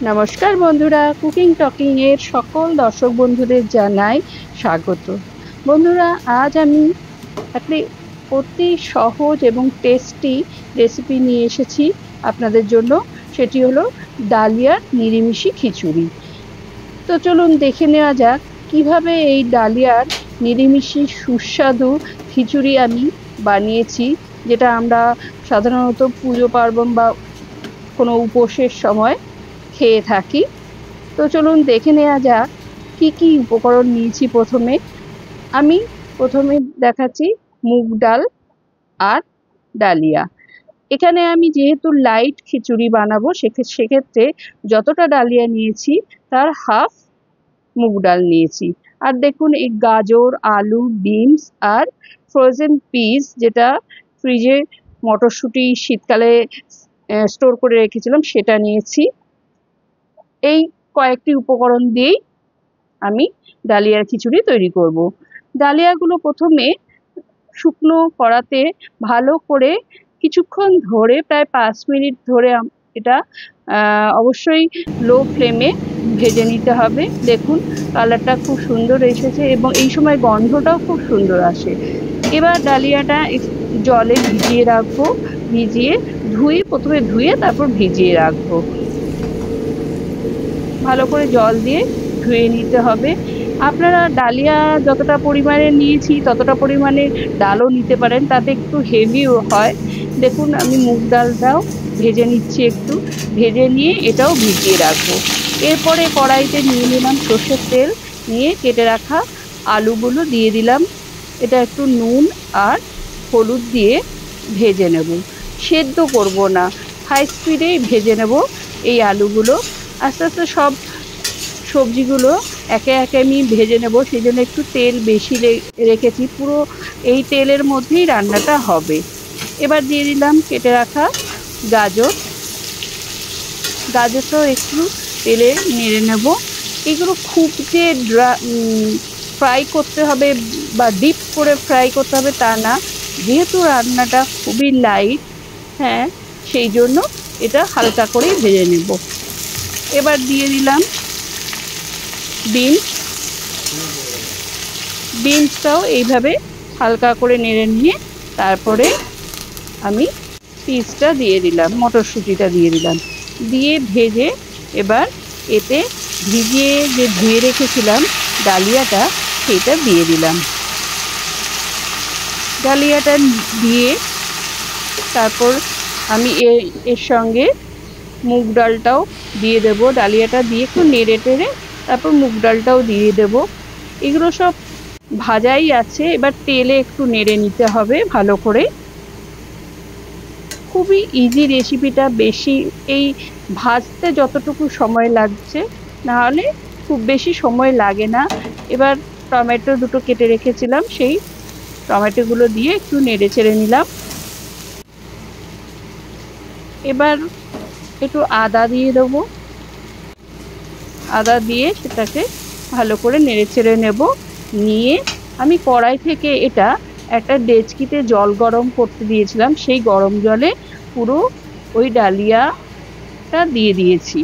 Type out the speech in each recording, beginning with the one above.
নমস্কার বন্ধুরা, cooking talking এর সকল দর্শক বন্ধুদের জানাই স্বাগত। বন্ধুরা, আজ আমি একটি অতি সহজ এবং টেস্টি রেসিপি নিয়ে এসেছি আপনাদের জন্য। সেটি হলো ডালিয়ার নিরামিষি খিচুড়ি। তো চলুন দেখে নেওয়া যাক কিভাবে এই ডালিয়ার নিরামিষি সুস্বাদু খিচুড়ি আমি বানিয়েছি, যেটা আমরা সাধারণত পুজো পার্বণ বা কোনো উপোসের সময় খেয়ে থাকি। তো চলুন দেখে নেওয়া যাক কি কি উপকরণ নিয়েছি। আমি প্রথমে দেখাচ্ছি মুগ ডাল আর ডালিয়া। এখানে আমি যেহেতু লাইট খিচুড়ি বানাবো, সেক্ষেত্রে যতটা ডালিয়া নিয়েছি তার হাফ মুগ ডাল নিয়েছি। আর দেখুন, এই গাজর, আলু, বিনস আর ফ্রোজেন পিস, যেটা ফ্রিজে মটরশুঁটি শীতকালে স্টোর করে রেখেছিলাম, সেটা নিয়েছি। এই কয়েকটি উপকরণ দিয়েই আমি ডালিয়ার খিচুড়ি তৈরি করব। ডালিয়াগুলো প্রথমে শুকনো কড়াতে ভালো করে কিছুক্ষণ ধরে, প্রায় 5 মিনিট ধরে এটা অবশ্যই লো ফ্লেমে ভেজে নিতে হবে। দেখুন, কালারটা খুব সুন্দর এসেছে এবং এই সময় গন্ধটাও খুব সুন্দর আসে। এবার ডালিয়াটা জলে ভিজিয়ে রাখবো। প্রথমে ধুয়ে তারপর ভিজিয়ে রাখবো। ভালো করে জল দিয়ে ধুয়ে নিতে হবে। আপনারা ডালিয়া যতটা পরিমাণে নিয়েছি ততটা পরিমাণে ডালও নিতে পারেন, তাতে একটু হেভিও হয়। দেখুন, আমি মুগ ডালটাও ভেজে নিচ্ছি, একটু ভেজে নিয়ে এটাও ভিজিয়ে রাখবো। এরপরে কড়াইতে নিয়ে নিলাম সর্ষের তেল, নিয়ে কেটে রাখা আলুগুলো দিয়ে দিলাম। এটা একটু নুন আর হলুদ দিয়ে ভেজে নেব, সেদ্ধ করব না, হাই স্পিডেই ভেজে নেব এই আলুগুলো। আস্তে আস্তে সব সবজিগুলো একে একে আমি ভেজে নেব, সেই জন্য একটু তেল বেশি রেখেছি। পুরো এই তেলের মধ্যেই রান্নাটা হবে। এবার দিয়ে দিলাম কেটে রাখা গাজর। গাজরটাও একটু তেলে নেড়ে নেব। এগুলো খুব যে ফ্রাই করতে হবে বা ডিপ করে ফ্রাই করতে হবে তা না, যেহেতু রান্নাটা খুবই লাইট, হ্যাঁ, সেই জন্য এটা হালকা করেই ভেজে নেব। এবার দিয়ে দিলাম বিনসটাও এইভাবে হালকা করে নেড়ে নিয়ে তারপরে আমি পিসটা দিয়ে দিলাম, মটরশুঁটিটা দিয়ে দিলাম, দিয়ে ভেজে এবার এতে ধুয়ে রেখেছিলাম ডালিয়াটা, সেটা দিয়ে দিলাম। ডালিয়াটা দিয়ে তারপর আমি এর সঙ্গে মুগ ডালটাও দিয়ে দেবো। ডালিয়াটা দিয়ে একটু নেড়ে টেড়ে তারপর মুগ ডালটাও দিয়ে দেবো। এগুলো সব ভাজাই আছে, এবার তেলে একটু নেড়ে নিতে হবে ভালো করে। খুবই ইজি রেসিপিটা, বেশি এই ভাজতে যতটুকু সময় লাগছে, নাহলে খুব বেশি সময় লাগে না। এবার টমেটো দুটো কেটে রেখেছিলাম, সেই টমেটোগুলো দিয়ে একটু নেড়ে চেড়ে নিলাম। এবার একটু আদা দিয়ে দেবো। আদা দিয়ে সেটাকে ভালো করে নেড়ে চেড়ে নেব। নিয়ে আমি কড়াই থেকে এটা একটা ডেচকিতে জল গরম করতে দিয়েছিলাম, সেই গরম জলে পুরো ওই ডালিয়াটা দিয়ে দিয়েছি।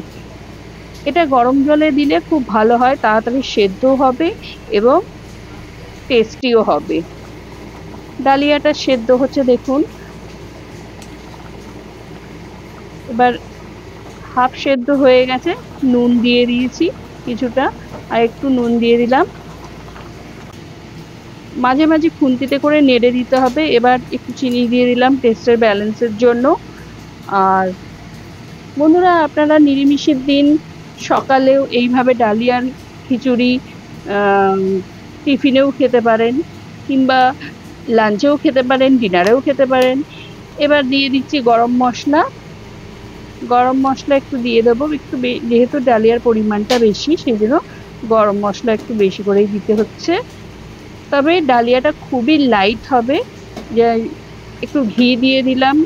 এটা গরম জলে দিলে খুব ভালো হয়, তাড়াতাড়ি সেদ্ধ হবে এবং টেস্টিও হবে। ডালিয়াটা সেদ্ধ হচ্ছে দেখুন। এবার হাফ সেদ্ধ হয়ে গেছে, নুন দিয়ে দিয়েছি কিছুটা, আর একটু নুন দিয়ে দিলাম। মাঝে মাঝে খুন্তিতে করে নেড়ে দিতে হবে। এবার একটু চিনি দিয়ে দিলাম টেস্টের ব্যালেন্সের জন্য। আর বন্ধুরা, আপনারা নিরামিষের দিন সকালেও এইভাবে ডালিয়ার খিচুড়ি টিফিনেও খেতে পারেন, কিংবা লাঞ্চেও খেতে পারেন, ডিনারেও খেতে পারেন। এবার দিয়ে দিচ্ছি গরম মশলা। গরম মশলা একটু দিয়ে দেবো, যেহেতু ডালিয়ার পরিমাণটা বেশি, সেই জন্য গরম মশলা একটু বেশি করেই দিতে হচ্ছে। তবে ডালিয়াটা খুবই লাইট হবে। একটু ঘি দিয়ে দিলাম।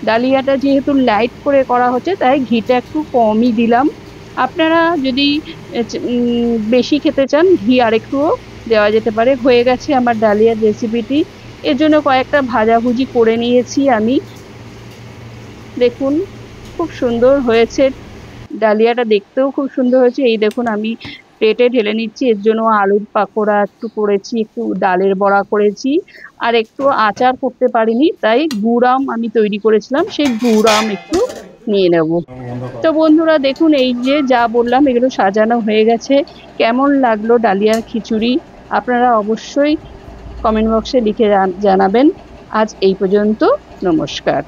ডালিয়াটা যেহেতু লাইট করে করা হচ্ছে, তাই ঘিটা একটু কমই দিলাম। আপনারা যদি বেশি খেতে চান, ঘি আরেকটুও দেওয়া যেতে পারে। হয়ে গেছে আমার ডালিয়ার রেসিপিটি। এর জন্য কয়েকটা ভাজাভুজি করে নিয়েছি আমি। দেখুন, খুব সুন্দর হয়েছে, ডালিয়াটা দেখতেও খুব সুন্দর হয়েছে। এই দেখুন আমি প্লেটে ঢেলে নিচ্ছি। এর জন্য আলুর পাকোড়া একটু করেছি, একটু ডালের বড়া করেছি, আর একটু আচার করতে পারিনি, তাই গুড় আম আমি তৈরি করেছিলাম, সেই গুড় আম একটু নিয়ে নেব। তো বন্ধুরা দেখুন, এই যে যা বললাম এগুলো সাজানো হয়ে গেছে। কেমন লাগলো ডালিয়ার খিচুড়ি আপনারা অবশ্যই কমেন্ট বক্সে লিখে জানাবেন। আজ এই পর্যন্ত, নমস্কার।